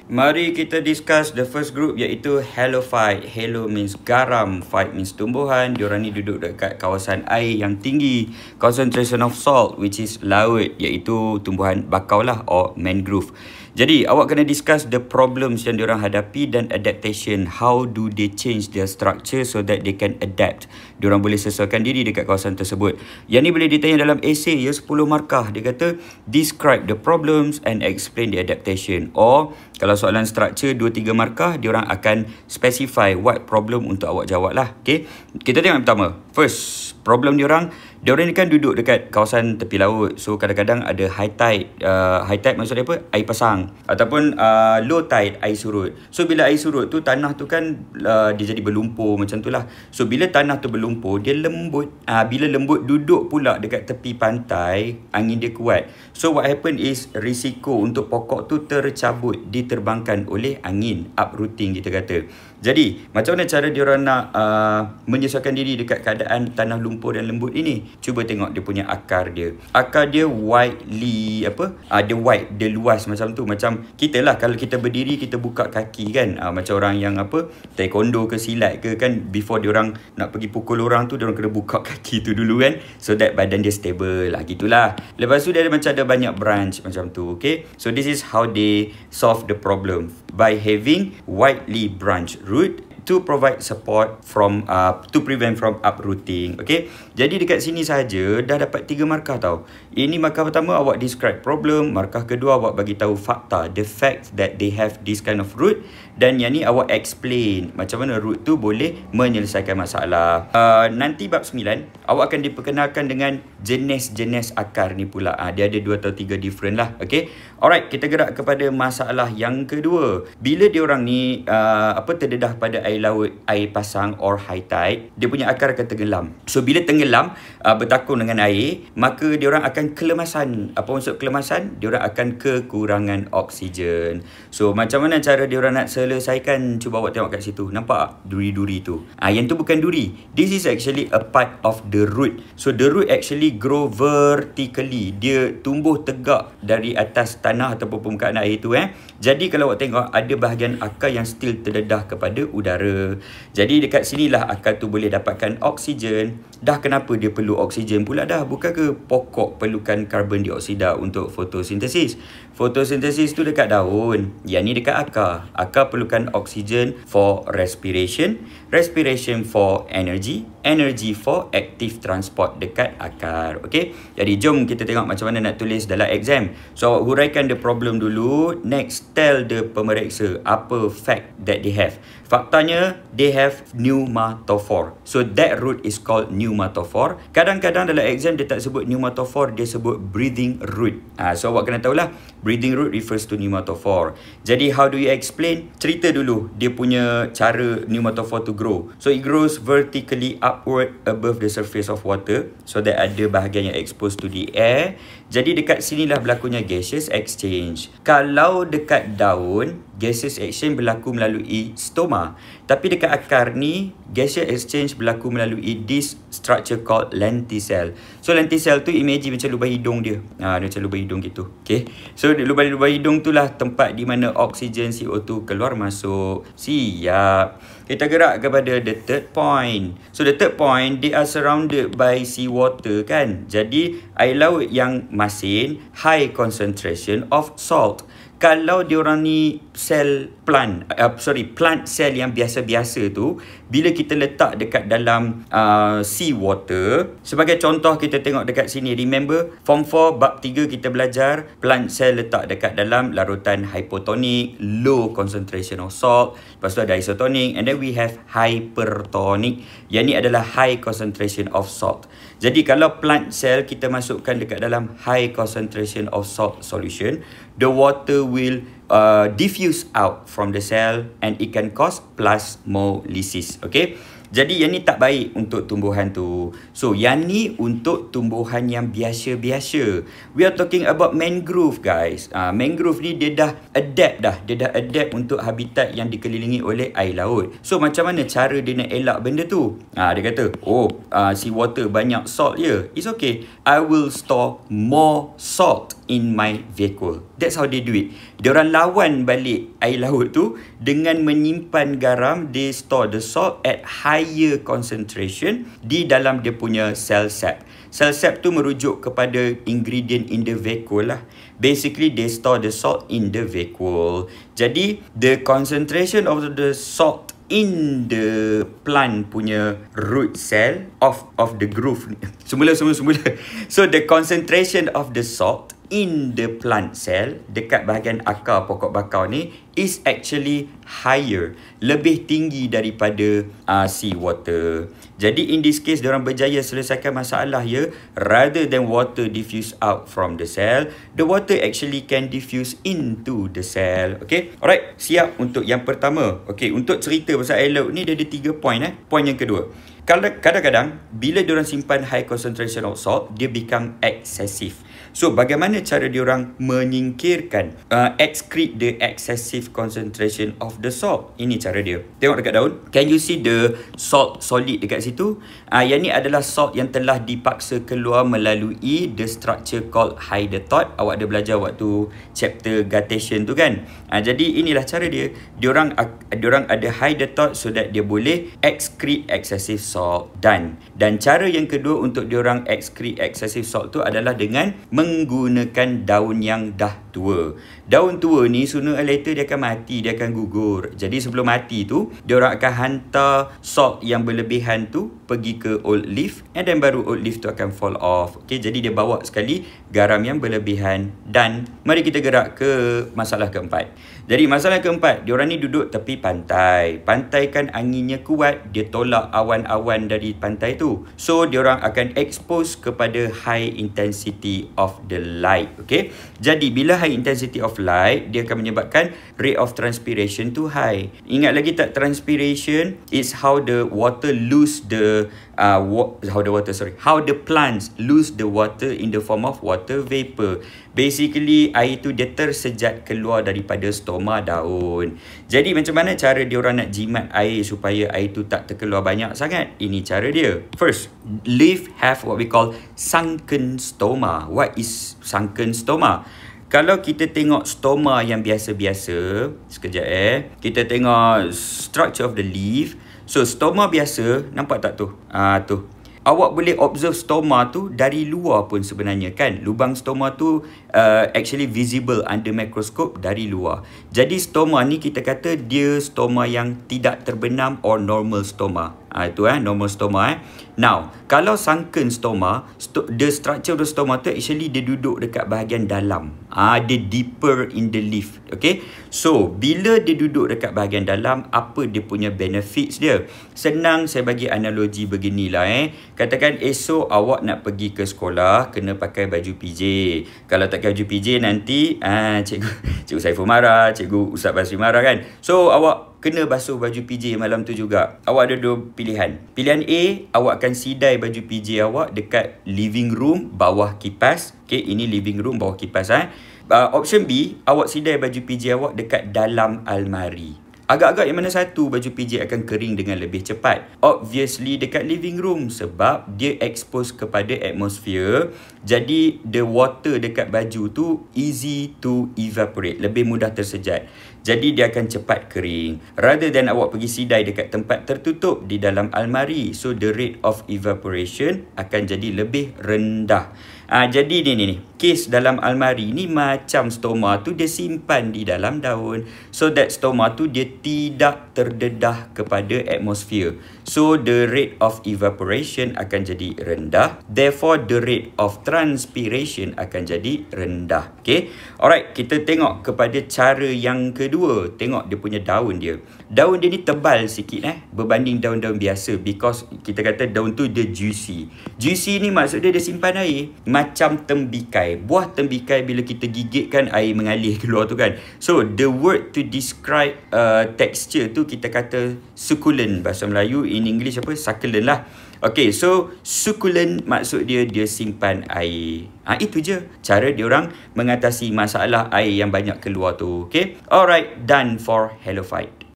Mari kita discuss the first group iaitu halophyte. Halo means garam, phyte means tumbuhan. Diorang ni duduk dekat kawasan air yang tinggi. Concentration of salt which is laut iaitu tumbuhan bakau lah or mangrove. Jadi awak kena discuss the problems yang diorang hadapi dan adaptation. How do they change their structure so that they can adapt. Diorang boleh sesuaikan diri dekat kawasan tersebut. Yang ni boleh ditanya dalam esei ya 10 markah. Dia kata describe the problems and explain the adaptation. Or kalau soalan structure 2-3 markah, diorang akan specify what problem untuk awak jawab lah. Okay? Kita tengok yang pertama. First, problem diorang ni kan duduk dekat kawasan tepi laut. So kadang-kadang ada high tide. High tide maksudnya apa? Air pasang. Ataupun low tide, air surut. So bila air surut tu, tanah tu kan dia jadi berlumpur macam tu lah. So bila tanah tu berlumpur, dia lembut. Bila lembut, duduk pula dekat tepi pantai, angin dia kuat. So what happen is risiko untuk pokok tu tercabut, diterbangkan oleh angin, uprooting kita kata. Jadi macam mana cara diorang nak menyesuaikan diri dekat keadaan tanah lumpur dan lembut ini? Cuba tengok dia punya akar dia. Akar dia widely dia wide, dia luas macam tu. Macam kita lah kalau kita berdiri, kita buka kaki kan. Macam orang yang taekwondo ke silat ke kan, before diorang nak pergi pukul orang tu, diorang kena buka kaki tu dulu kan, so that badan dia stable lah, gitulah. Lepas tu dia ada banyak branch macam tu. Okay, so this is how they solve the problem by having widely branched root to provide support from to prevent from uprooting. Okay, jadi dekat sini saja dah dapat 3 markah tau. Ini markah pertama awak describe problem, markah kedua awak bagi tahu fakta, the fact that they have this kind of root, dan yang ni awak explain macam mana root tu boleh menyelesaikan masalah. Nanti bab 9 awak akan diperkenalkan dengan jenis-jenis akar ni pula. Dia ada 2 atau 3 different lah. Okay, alright, kita gerak kepada masalah yang kedua. Bila diorang ni terdedah pada air laut, air pasang or high tide, dia punya akar akan tenggelam. So bila tenggelam bertakung dengan air, maka diorang akan kelemasan. Apa maksud kelemasan? Diorang akan kekurangan oksigen. So macam mana cara diorang nak selesaikan? Cuba awak tengok kat situ. Nampak duri-duri tu? Yang tu bukan duri. This is actually a part of the root. So the root actually grow vertically. Dia tumbuh tegak dari atas tanah ataupun permukaan air tu. Jadi kalau awak tengok, ada bahagian akar yang still terdedah kepada udara. Jadi dekat sinilah akar tu boleh dapatkan oksigen. Dah kenapa dia perlu oksigen pula dah? Bukan ke pokok perlukan karbon dioksida untuk fotosintesis? Fotosintesis tu dekat daun. Yang ni dekat akar. Akar perlukan oksigen for respiration. Respiration for energy. Energy for active transport dekat akar. Okay, jadi jom kita tengok macam mana nak tulis dalam exam. So huraikan the problem dulu. Next, tell the pemeriksa apa fact that they have. Faktanya, they have pneumatophore. So that root is called pneumatophore. Kadang-kadang dalam exam dia tak sebut pneumatophore, dia sebut breathing root. So awak kena tahulah, breathing root refers to pneumatophore. Jadi how do you explain? Cerita dulu dia punya cara pneumatophore to grow. So it grows vertically upward above the surface of water. So that ada bahagian yang exposed to the air. Jadi dekat sinilah berlakunya gaseous exchange. Kalau dekat daun, gaseous exchange berlaku melalui stoma. Tapi dekat akar ni, gaseous exchange berlaku melalui this structure called lenticel. So lenticel tu imagine macam lubang hidung dia. Dia macam lubang hidung gitu. Okay, so lubang hidung tu lah tempat di mana oksigen CO2 keluar masuk. Siap. Kita gerak kepada the third point. So the third point, they are surrounded by seawater kan. Jadi air laut yang masin, high concentration of salt. Kalau diorang ni plant cell yang biasa-biasa tu, bila kita letak dekat dalam sea water, sebagai contoh kita tengok dekat sini, remember form 4 bab 3 kita belajar plant cell letak dekat dalam larutan hypotonic, low concentration of salt, lepas tu ada isotonic, and then we have hypertonic. Yang ni adalah high concentration of salt. Jadi kalau plant cell kita masukkan dekat dalam high concentration of salt solution, the water will diffuse out from the cell and it can cause plasmolysis. Okay, jadi yang ni tak baik untuk tumbuhan tu. So yang ni untuk tumbuhan yang biasa-biasa. We are talking about mangrove guys. Mangrove ni dia dah adapt untuk habitat yang dikelilingi oleh air laut. So macam mana cara dia nak elak benda tu? Dia kata, sea water banyak salt je. It's okay, I will store more salt. in my vehicle. That's how they do it. Diorang lawan balik air laut tu dengan menyimpan garam. They store the salt at higher concentration di dalam dia punya cell sap. Cell sap tu merujuk kepada ingredient in the vehicle lah. Basically, they store the salt in the vehicle. Jadi, the concentration of the salt in the plant punya root cell of the groove. Semula. So, the concentration of the salt in the plant cell dekat bahagian akar pokok bakau ni is actually higher, lebih tinggi daripada sea water. Jadi in this case diorang berjaya selesaikan masalah ya, rather than water diffuse out from the cell, the water actually can diffuse into the cell. Okay, alright, siap untuk yang pertama. Okay, untuk cerita pasal air laut ni dia ada 3 point. Point yang kedua, kadang-kadang bila diorang simpan high concentration of salt, dia become excessive. So, bagaimana cara diorang menyingkirkan, excrete the excessive concentration of the salt? Ini cara dia. Tengok dekat daun. Can you see the salt solid dekat situ? Yang ni adalah salt yang telah dipaksa keluar melalui the structure called hydathoid. Awak ada belajar waktu chapter guttation tu kan? Jadi, inilah cara dia. Diorang ada hydathoid so that dia boleh excrete excessive salt. Dan cara yang kedua untuk diorang excrete excessive salt tu adalah dengan menggunakan daun yang dah tua. Daun tua ni sooner or later dia akan mati, dia akan gugur. Jadi sebelum mati tu, diorang akan hantar salt yang berlebihan tu pergi ke old leaf, and then baru old leaf tu akan fall off. Okay, jadi dia bawa sekali garam yang berlebihan. Dan mari kita gerak ke masalah keempat. Jadi masalah keempat, diorang ni duduk tepi pantai. Pantai kan anginnya kuat, dia tolak awan-awan dari pantai tu. So diorang akan expose kepada high intensity of the light. Okay, jadi bila high intensity of light, dia akan menyebabkan rate of transpiration tu high. Ingat lagi tak, transpiration is how the water lose the how the plants lose the water in the form of water vapor. Basically, air tu dia tersejat keluar daripada stoma daun. Jadi macam mana cara diorang nak jimat air supaya air tu tak terkeluar banyak sangat? Ini cara dia. First, leaf have what we call sunken stoma. What is sunken stoma? Kalau kita tengok stoma yang biasa-biasa, sekejap kita tengok structure of the leaf. So, stoma biasa, nampak tak tu? Tu. Awak boleh observe stoma tu dari luar pun sebenarnya kan. Lubang stoma tu actually visible under microscope dari luar. Jadi stoma ni kita kata dia stoma yang tidak terbenam or normal stoma. Itu normal stoma. Now, kalau sunken stoma, the structure of the stoma tu actually dia duduk dekat bahagian dalam. Dia deeper in the leaf. Okay. So, bila dia duduk dekat bahagian dalam, apa dia punya benefits dia? Senang saya bagi analogi beginilah. Katakan esok awak nak pergi ke sekolah, kena pakai baju PJ. Kalau tak pakai baju PJ nanti cikgu Saiful marah, cikgu Ustaz Basri marah kan. So, awak kena basuh baju PJ malam tu juga. Awak ada 2 pilihan. Pilihan A, awak akan sidai baju PJ awak dekat living room bawah kipas. Okay, ini living room bawah kipas. Option B, awak sidai baju PJ awak dekat dalam almari. Agak-agak yang mana satu baju PJ akan kering dengan lebih cepat? Obviously dekat living room, sebab dia expose kepada atmosphere. Jadi the water dekat baju tu easy to evaporate, lebih mudah tersejat. Jadi dia akan cepat kering. Rather than awak pergi sidai dekat tempat tertutup di dalam almari. So the rate of evaporation akan jadi lebih rendah. Jadi ni case dalam almari ni macam stoma tu dia simpan di dalam daun. So that stoma tu dia tidak terdedah kepada atmosphere. So the rate of evaporation akan jadi rendah. Therefore the rate of transpiration akan jadi rendah. Okay. Alright, kita tengok kepada cara yang kedua. Tengok dia punya daun dia. Daun dia ni tebal sikit berbanding daun-daun biasa, because kita kata daun tu dia juicy. Juicy ni maksud dia simpan air. Macam tembikai. Buah tembikai bila kita gigit kan air mengalir keluar tu kan. So the word to describe texture tu kita kata succulent bahasa Melayu. In English apa? Succulent lah. Okay, so succulent maksud dia simpan air. Itu je cara diorang mengatasi masalah air yang banyak keluar tu. Okay, alright, done for halophyte.